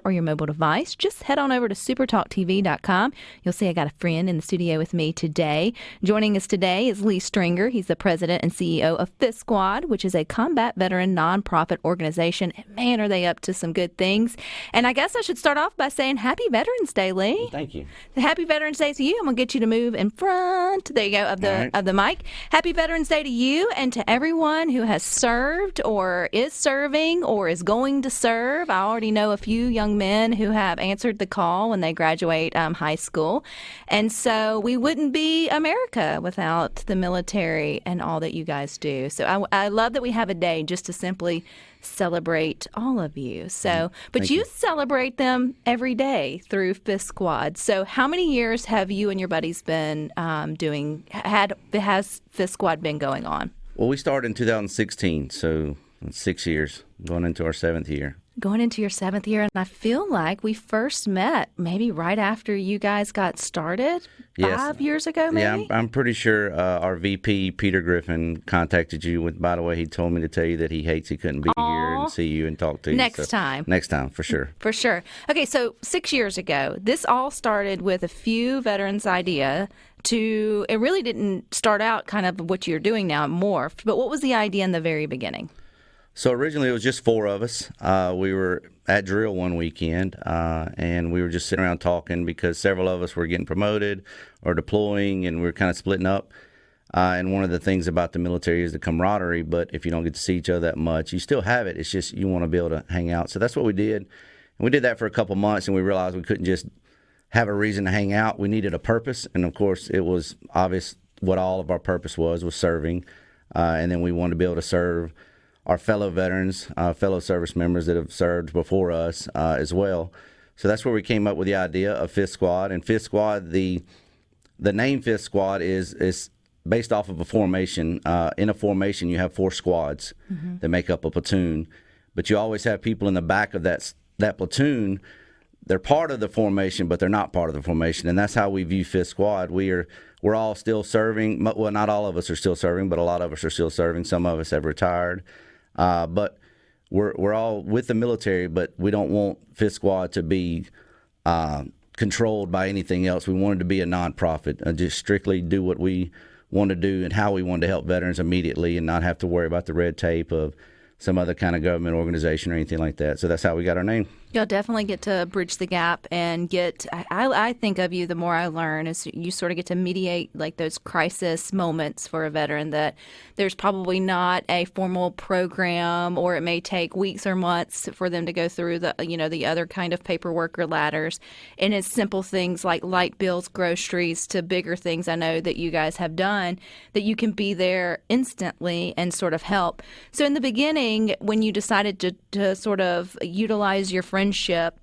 or your mobile device, just head on over to supertalktv.com. You'll see I got a friend in the studio with me today. Joining us today is Lee Stringer. He's the president and CEO of Fist Squad, which is a combat veteran nonprofit organization. And man, are they up to some good things. And I guess I should start off by saying Happy Veterans Day, Lee. Thank you. Happy Veterans Day to you. I'm going to get you to move in front. There you go, of the mic. Happy Veterans Day to you and to everyone who has served or is serving or is going to serve. I already know a few young men who have answered the call when they graduate high school. And so we wouldn't be America without the military and all that you guys do. So I love that we have a day just to simply celebrate all of you. So, but you celebrate them every day through Fist Squad. So how many years have you and your buddies been has Fist Squad been going on? Well, we started in 2016, so 6 years, going into our 7th year. Going into your 7th year, and I feel like we first met maybe right after you guys got started, 5 years ago, maybe? Yeah, I'm pretty sure our VP, Peter Griffin, contacted you. By the way, he told me to tell you that he hates he couldn't be here and see you and talk to you. Next time, for sure. For sure. Okay, so 6 years ago, this all started with a few veterans' idea it really didn't start out kind of what you're doing now, it morphed, but what was the idea in the very beginning? So originally it was just 4 of us. We were at drill one weekend, and we were just sitting around talking because several of us were getting promoted or deploying, and we were kind of splitting up. And one of the things about the military is the camaraderie, but if you don't get to see each other that much, you still have it. It's just you want to be able to hang out. So that's what we did. And we did that for a couple months, and we realized we couldn't just have a reason to hang out. We needed a purpose, and of course it was obvious what all of our purpose was serving. And then we wanted to be able to serve our fellow veterans, fellow service members that have served before us as well. So that's where we came up with the idea of Fist Squad. And Fist Squad, the name Fist Squad is based off of a formation. In a formation, you have 4 squads that make up a platoon. But you always have people in the back of that platoon. They're part of the formation, but they're not part of the formation. And that's how we view Fist Squad. We're all still serving. Well, not all of us are still serving, but a lot of us are still serving. Some of us have retired. But we're all with the military, but we don't want Fist Squad to be controlled by anything else. We wanted to be a nonprofit, just strictly do what we want to do and how we want to help veterans immediately and not have to worry about the red tape of some other kind of government organization or anything like that. So that's how we got our name. You'll definitely get to bridge the gap and I think of you the more I learn is you sort of get to mediate like those crisis moments for a veteran that there's probably not a formal program or it may take weeks or months for them to go through the other kind of paperwork or ladders. And it's simple things like light bills, groceries to bigger things I know that you guys have done that you can be there instantly and sort of help. So in the beginning, when you decided to sort of utilize your friendship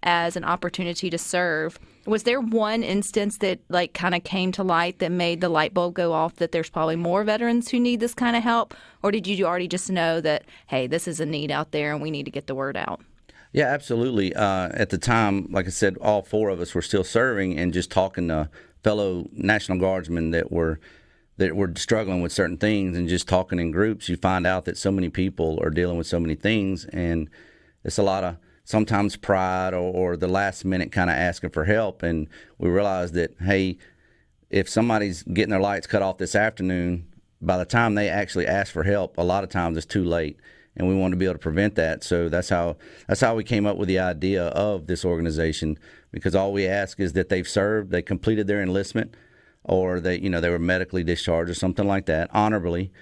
as an opportunity to serve, was there one instance that like kind of came to light that made the light bulb go off that there's probably more veterans who need this kind of help? Or did you already just know that, hey, this is a need out there and we need to get the word out? Yeah, absolutely. At the time, like I said, all 4 of us were still serving and just talking to fellow National Guardsmen that were struggling with certain things and just talking in groups, you find out that so many people are dealing with so many things, and it's a lot of sometimes pride or the last minute kind of asking for help. And we realized that, hey, if somebody's getting their lights cut off this afternoon, by the time they actually ask for help, a lot of times it's too late. And we want to be able to prevent that. So that's how we came up with the idea of this organization, because all we ask is that they've served, they completed their enlistment, or they were medically discharged or something like that, honorably.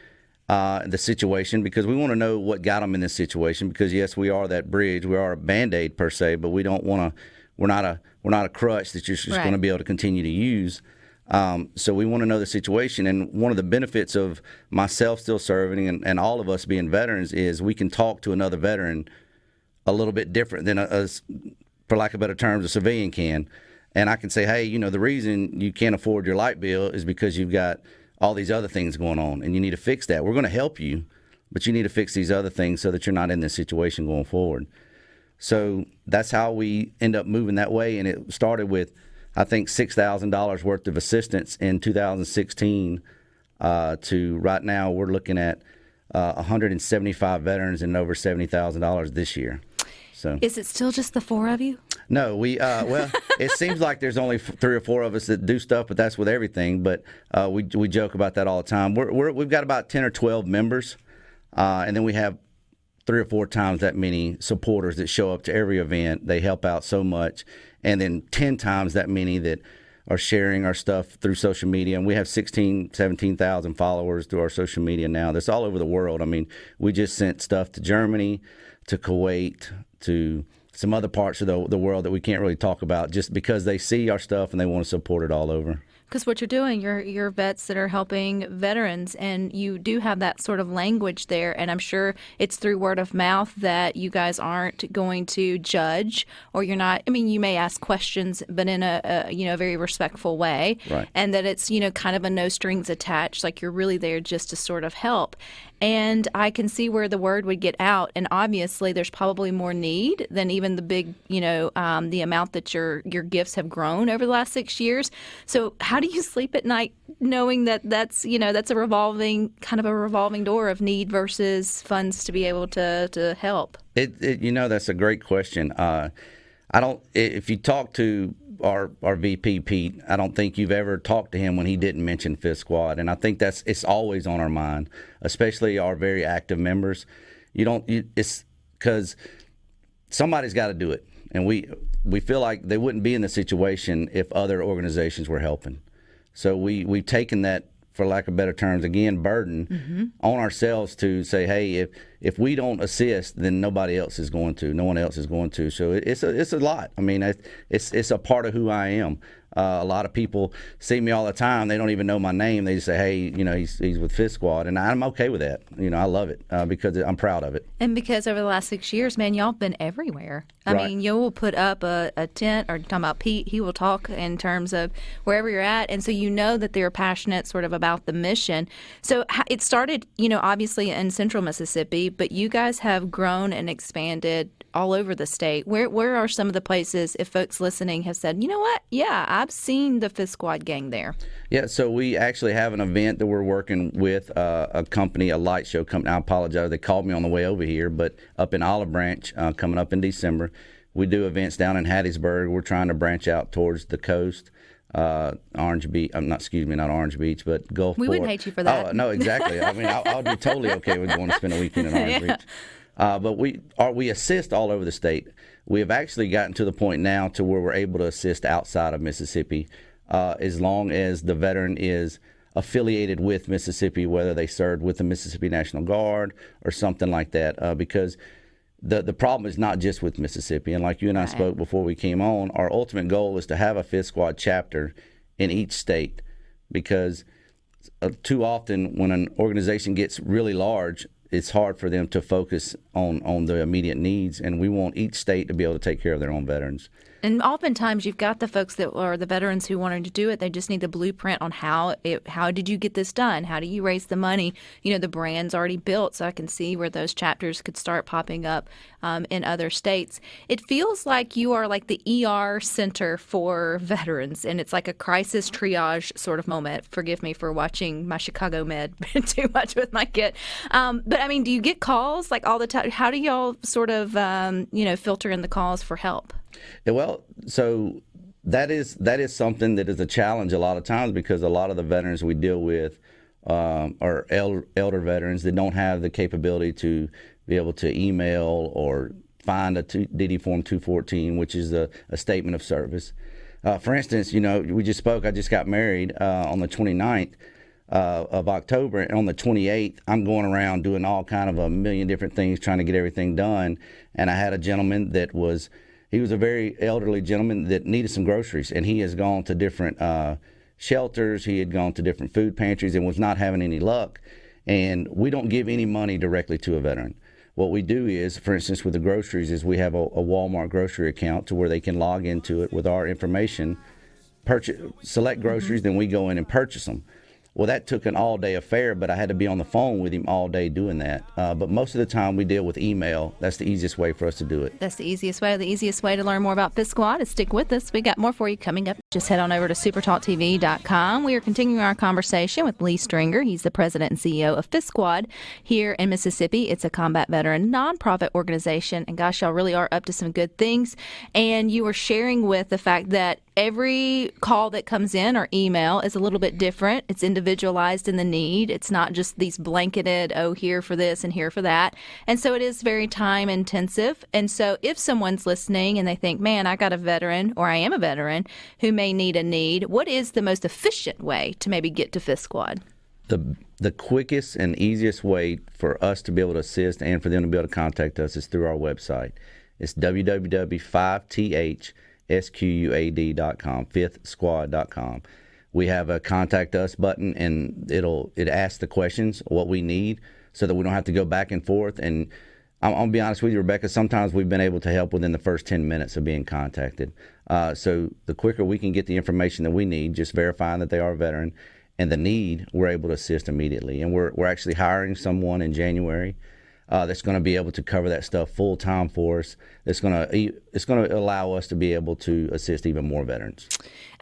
The situation, because we want to know what got them in this situation, because yes, we are that bridge, we are a Band-Aid per se, but we don't want to, we're not a crutch that you're just going to be able to continue to use. So we want to know the situation, and one of the benefits of myself still serving and all of us being veterans is we can talk to another veteran a little bit different than us, for lack of better terms, a civilian can. And I can say, hey, the reason you can't afford your light bill is because you've got all these other things going on, and you need to fix that. We're going to help you, but you need to fix these other things so that you're not in this situation going forward. So that's how we end up moving that way, and it started with, I think, $6,000 worth of assistance in 2016 to right now we're looking at 175 veterans and over $70,000 this year. So Is it still just the four of you? no, well, it seems like there's only 3 or 4 of us that do stuff, but that's with everything. But we joke about that all the time. We've got about 10 or 12 members, and then we have 3 or 4 times that many supporters that show up to every event. They help out so much, and then 10 times that many that are sharing our stuff through social media. And we have 17,000 followers through our social media now. That's all over the world. I mean, we just sent stuff to Germany, to Kuwait, to some other parts of the world that we can't really talk about, just because they see our stuff and they want to support it all over. Because what you're doing, you're vets that are helping veterans, and you do have that sort of language there. And I'm sure it's through word of mouth that you guys aren't going to judge, or you're not. I mean, you may ask questions, but in a very respectful way, right. And that it's kind of a no strings attached, like you're really there just to sort of help. And I can see where the word would get out. And obviously, there's probably more need than even the big, the amount that your gifts have grown over the last 6 years. So how do you sleep at night knowing that that's a revolving door of need versus funds to be able to help? That's a great question. If you talk to our VP Pete, I don't think you've ever talked to him when he didn't mention Fifth Squad, and I think it's always on our mind, especially our very active members. It's because somebody's got to do it, and we feel like they wouldn't be in the situation if other organizations were helping. So we've taken that, for lack of better terms, again, burden on ourselves to say, hey, if we don't assist, then nobody else is going to. No one else is going to. So it's a lot. I mean, it's a part of who I am. A lot of people see me all the time. They don't even know my name. They just say, hey, he's with Fifth Squad. And I'm okay with that. I love it because I'm proud of it. And because over the last 6 years, man, y'all have been everywhere. I mean, you'll put up a tent, or talking about Pete, he will talk in terms of wherever you're at. And so that they're passionate sort of about the mission. So it started, obviously in central Mississippi, but you guys have grown and expanded all over the state. Where are some of the places, if folks listening have said, you know what, yeah, I've seen the Fifth Squad gang there? Yeah, so we actually have an event that we're working with a company, a light show company. I apologize, they called me on the way over here, but up in Olive Branch, coming up in December. We do events down in Hattiesburg. We're trying to branch out towards the coast. Orange Beach. Not Orange Beach, but Gulfport. We wouldn't hate you for that. Oh, no, exactly. I mean, I'll be totally okay with going to spend a weekend in Orange Beach. But we assist all over the state. We have actually gotten to the point now to where we're able to assist outside of Mississippi, as long as the veteran is affiliated with Mississippi, whether they served with the Mississippi National Guard or something like that, because the problem is not just with Mississippi. And like you and I spoke before we came on, our ultimate goal is to have a Fifth Squad chapter in each state, because too often when an organization gets really large, it's hard for them to focus on the immediate needs, and we want each state to be able to take care of their own veterans. And oftentimes you've got the folks that are the veterans who wanted to do it. They just need the blueprint on how did you get this done? How do you raise the money? The brand's already built, so I can see where those chapters could start popping up in other states. It feels like you are like the ER center for veterans, and it's like a crisis triage sort of moment. Forgive me for watching my Chicago Med too much with my kid. But I mean, do you get calls like all the time? How do y'all sort of filter in the calls for help? Well, so that is something that is a challenge a lot of times, because a lot of the veterans we deal with are elder veterans that don't have the capability to be able to email or find a DD Form 214, which is a statement of service. For instance, we just spoke. I just got married on the 29th of October, and on the 28th, I'm going around doing all kind of a million different things, trying to get everything done. And I had a gentleman that was a very elderly gentleman that needed some groceries, and he has gone to different shelters. He had gone to different food pantries and was not having any luck. And we don't give any money directly to a veteran. What we do is, for instance, with the groceries, is we have a Walmart grocery account to where they can log into it with our information, select groceries, then we go in and purchase them. Well, that took an all-day affair, but I had to be on the phone with him all day doing that. But most of the time we deal with email. That's the easiest way for us to do it. That's the easiest way. The easiest way to learn more about Fifth Squad is stick with us. We got more for you coming up. Just head on over to supertalktv.com. We are continuing our conversation with Lee Stringer. He's the president and CEO of Fist Squad here in Mississippi. It's a combat veteran nonprofit organization. And gosh, y'all really are up to some good things. And you were sharing with the fact that every call that comes in or email is a little bit different. It's individualized in the need. It's not just these blanketed, oh, here for this and here for that. And so it is very time intensive. And so if someone's listening and they think, man, I got a veteran or I am a veteran who may need a need, what is the most efficient way to maybe get to Fist Squad? The quickest and easiest way for us to be able to assist and for them to be able to contact us is through our website. It's www.5thsquad.com, fifthsquad.com. We have a contact us button, and it asks the questions, what we need, so that we don't have to go back and forth. And I'm going to be honest with you, Rebecca, sometimes we've been able to help within the first 10 minutes of being contacted. So the quicker we can get the information that we need, just verifying that they are a veteran, and the need, we're able to assist immediately. And we're actually hiring someone in January that's going to be able to cover that stuff full time for us. It's going to allow us to be able to assist even more veterans.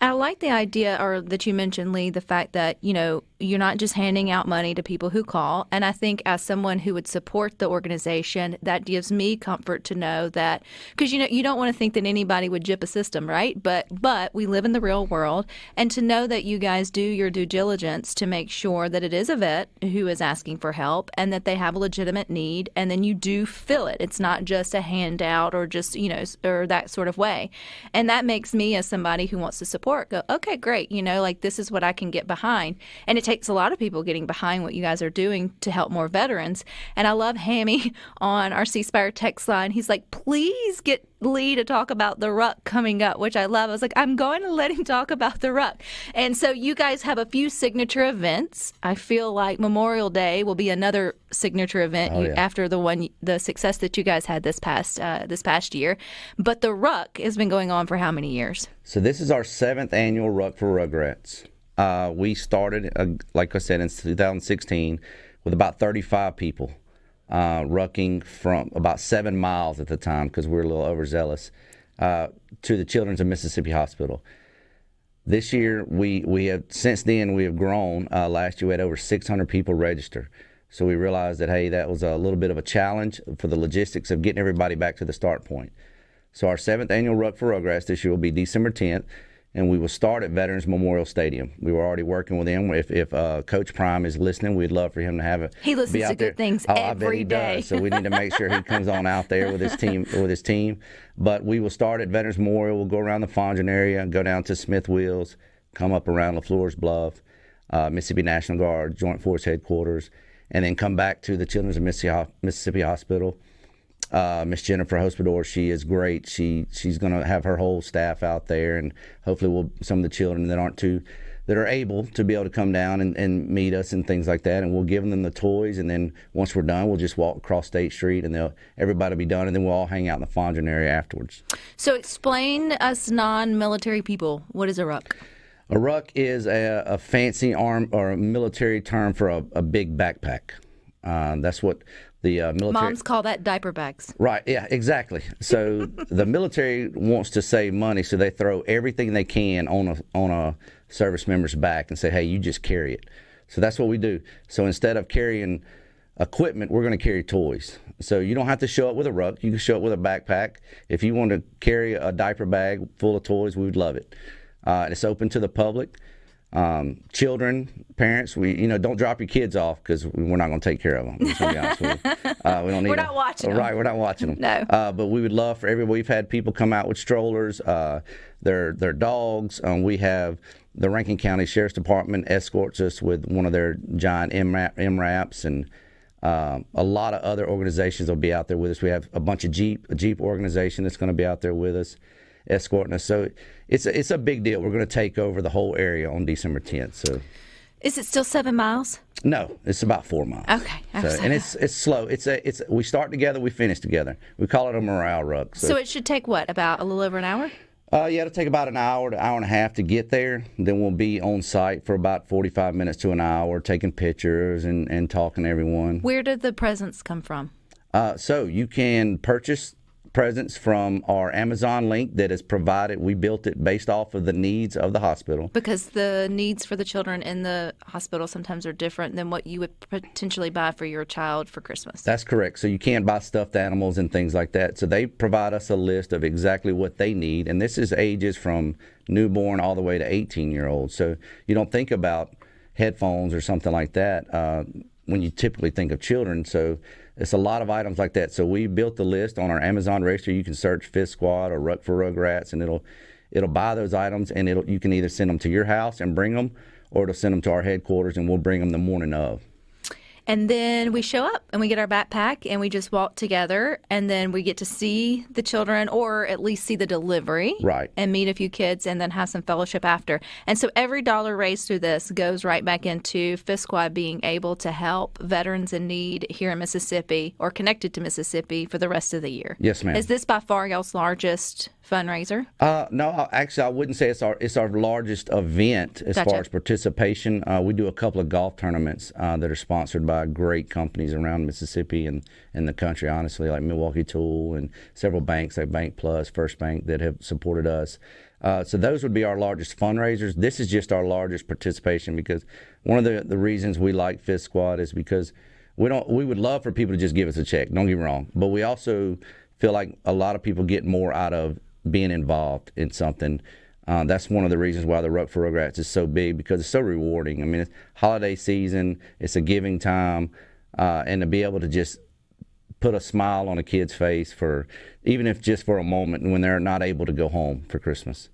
I like the idea, or that you mentioned, Lee, the fact that, you're not just handing out money to people who call. And I think as someone who would support the organization, that gives me comfort to know that, because, you don't want to think that anybody would jip a system, right? But we live in the real world. And to know that you guys do your due diligence to make sure that it is a vet who is asking for help and that they have a legitimate need. And then you do fill it. It's not just a handout or just, or that sort of way. And that makes me, as somebody who wants to support, go, okay, great. This is what I can get behind. And it takes a lot of people getting behind what you guys are doing to help more veterans. And I love Hammy on our C Spire text line. He's like, please get Lee to talk about the Ruck coming up, which I love. I was like, I'm going to let him talk about the Ruck. And so you guys have a few signature events. I feel like Memorial Day will be another signature event after the success that you guys had this past year. But the Ruck has been going on for how many years? So this is our 7th annual Ruck for Rugrats. We started, like I said, in 2016 with about 35 people. Rucking from about 7 miles at the time, because we were a little overzealous, to the Children's of Mississippi Hospital. This year, we have grown. Last year, we had over 600 people register. So we realized that, hey, that was a little bit of a challenge for the logistics of getting everybody back to the start point. So our 7th annual Ruck for Rugrats this year will be December 10th. And we will start at Veterans Memorial Stadium. We were already working with him. If Coach Prime is listening, we'd love for him to have He listens to good things every day. Does. So we need to make sure he comes on out there with his team. But we will start at Veterans Memorial. We'll go around the Fondren area, go down to Smith Wheels, come up around LaFleur's Bluff, Mississippi National Guard, Joint Force Headquarters, and then come back to the Children's of Mississippi Hospital. Miss Jennifer Hospodor, she is great. She's going to have her whole staff out there, and hopefully some of the children that are able to be able to come down and meet us and things like that, and we'll give them the toys, and then once we're done, we'll just walk across State Street, and everybody will be done, and then we'll all hang out in the Fondren area afterwards. So explain us non-military people, what is a Ruck? A Ruck is a fancy arm or a military term for a big backpack. That's what the military... Moms call that diaper bags. Right, yeah, exactly. So the military wants to save money, so they throw everything they can on a service member's back and say, hey, you just carry it. So that's what we do. So instead of carrying equipment, we're going to carry toys. So you don't have to show up with a Ruck. You can show up with a backpack. If you want to carry a diaper bag full of toys, we would love it. It's open to the public. Children, parents, don't drop your kids off, because we're not going to take care of them. I'm just gonna be honest with you. We don't need we're not watching them. Right, we're not watching them. No. But we would love for everyone. We've had people come out with strollers, their dogs. We have the Rankin County Sheriff's Department escorts us with one of their giant MRAPs, and a lot of other organizations will be out there with us. We have a bunch of a Jeep organization that's going to be out there with us, escorting us. So it's a big deal. We're going to take over the whole area on December 10th. So, is it still 7 miles? No, it's about 4 miles. Okay. And it's slow. It's we start together, we finish together. We call it a morale ruck. So it should take what, about a little over an hour? Yeah, it'll take about an hour to hour and a half to get there. Then we'll be on site for about 45 minutes to an hour, taking pictures and talking to everyone. Where did the presents come from? So you can purchase presence from our Amazon link that is provided. We built it based off of the needs of the hospital. Because the needs for the children in the hospital sometimes are different than what you would potentially buy for your child for Christmas. That's correct. So you can't buy stuffed animals and things like that. So they provide us a list of exactly what they need. And this is ages from newborn all the way to 18-year-olds. So you don't think about headphones or something like that when you typically think of children. So it's a lot of items like that. So we built the list on our Amazon registry. You can search Fifth Squad or Ruck for Rugrats, and it'll buy those items, and you can either send them to your house and bring them, or it'll send them to our headquarters, and we'll bring them the morning of. And then we show up and we get our backpack and we just walk together, and then we get to see the children, or at least see the delivery. Right. And meet a few kids and then have some fellowship after. And so every dollar raised through this goes right back into Fifth Squad being able to help veterans in need here in Mississippi, or connected to Mississippi, for the rest of the year. Yes, ma'am. Is this by far y'all's largest fundraiser? No, actually, I wouldn't say it's our largest event as Gotcha. far as participation. We do a couple of golf tournaments that are sponsored by great companies around Mississippi and the country, honestly, like Milwaukee Tool and several banks like Bank Plus, First Bank, that have supported us. So those would be our largest fundraisers. This is just our largest participation, because one of the reasons we like Fifth Squad is because we would love for people to just give us a check, don't get me wrong, but we also feel like a lot of people get more out of being involved in something. That's one of the reasons why the Ruck for Rugrats is so big, because it's so rewarding. I mean, it's holiday season, it's a giving time, and to be able to just put a smile on a kid's face, for even if just for a moment when they're not able to go home for Christmas.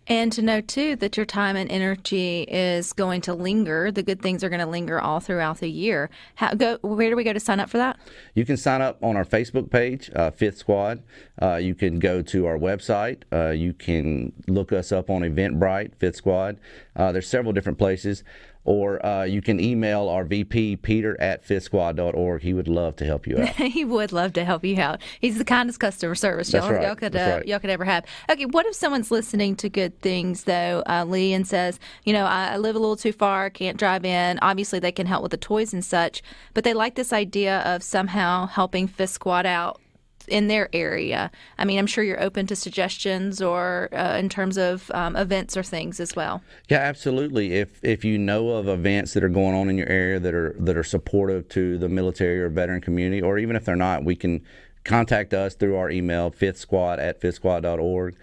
And to know, too, that your time and energy is going to linger. The good things are going to linger all throughout the year. Where do we go to sign up for that? You can sign up on our Facebook page, Fifth Squad. You can go to our website. You can look us up on Eventbrite, Fifth Squad. There's several different places. Or you can email our VP, Peter, at fifthsquad.org. He would love to help you out. He would love to help you out. He's the kindest customer service That's y'all, right. y'all That's could ever have. Okay, what if someone's listening to Good Things, though, Lee, and says, I live a little too far, can't drive in. Obviously, they can help with the toys and such, but they like this idea of somehow helping Fifth Squad out in their area. I mean, I'm sure you're open to suggestions, or in terms of events or things as well. Yeah, absolutely. If you know of events that are going on in your area that are supportive to the military or veteran community, or even if they're not, we can contact us through our email, fifthsquad@fifthsquad.org.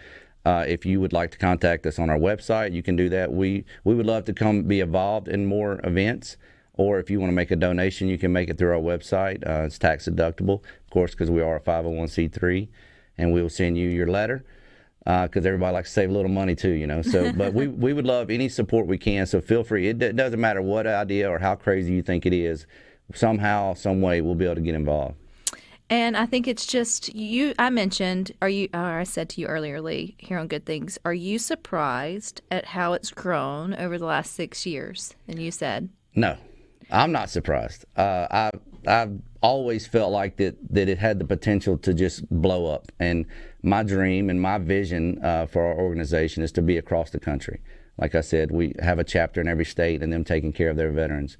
If you would like to contact us on our website, you can do that. We would love to come be involved in more events. Or if you want to make a donation, you can make it through our website. It's tax deductible, of course, because we are a 501c3, and we will send you your letter, because everybody likes to save a little money too, So, but we would love any support we can. So feel free. It doesn't matter what idea or how crazy you think it is. Somehow, some way, we'll be able to get involved. And I think it's just you. I mentioned, I said to you earlier, Lee, here on Good Things, are you surprised at how it's grown over the last 6 years? And you said, no. I'm not surprised. I've always felt like that it had the potential to just blow up. And my dream and my vision for our organization is to be across the country. Like I said, we have a chapter in every state, and them taking care of their veterans.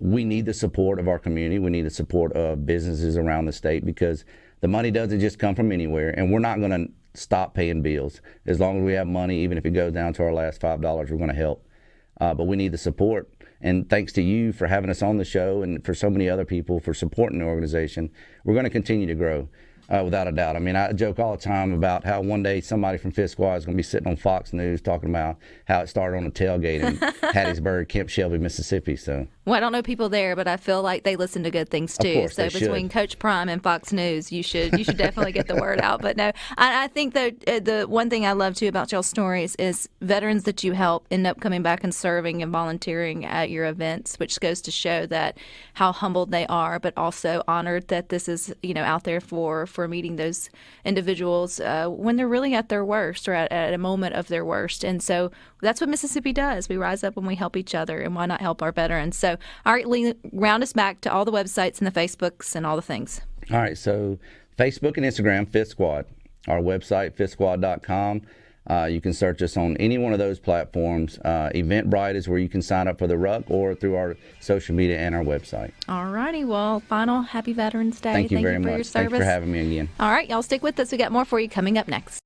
We need the support of our community. We need the support of businesses around the state, because the money doesn't just come from anywhere. And we're not going to stop paying bills. As long as we have money, even if it goes down to our last $5, we're going to help. But we need the support. And thanks to you for having us on the show, and for so many other people for supporting the organization, we're going to continue to grow, without a doubt. I mean, I joke all the time about how one day somebody from Fifth Squad is going to be sitting on Fox News talking about how it started on a tailgate in Hattiesburg, Camp Shelby, Mississippi. So. well, I don't know people there, but I feel like they listen to Good Things too. Of course, so they between should. Coach Prime and Fox News, you should definitely get the word out. But no, I think that the one thing I love too about y'all's stories is veterans that you help end up coming back and serving and volunteering at your events, which goes to show that how humbled they are, but also honored that this is out there for meeting those individuals when they're really at their worst, or at a moment of their worst. And so that's what Mississippi does. We rise up when we help each other, and why not help our veterans? So, all right, Lee, round us back to all the websites and the Facebooks and all the things. All right, so Facebook and Instagram, Fifth Squad. Our website, fifthsquad.com. You can search us on any one of those platforms. Eventbrite is where you can sign up for the Ruck, or through our social media and our website. All righty. Well, final happy Veterans Day. Thank you very for much. your service. Thanks for having me again. All right, y'all stick with us. We got more for you coming up next.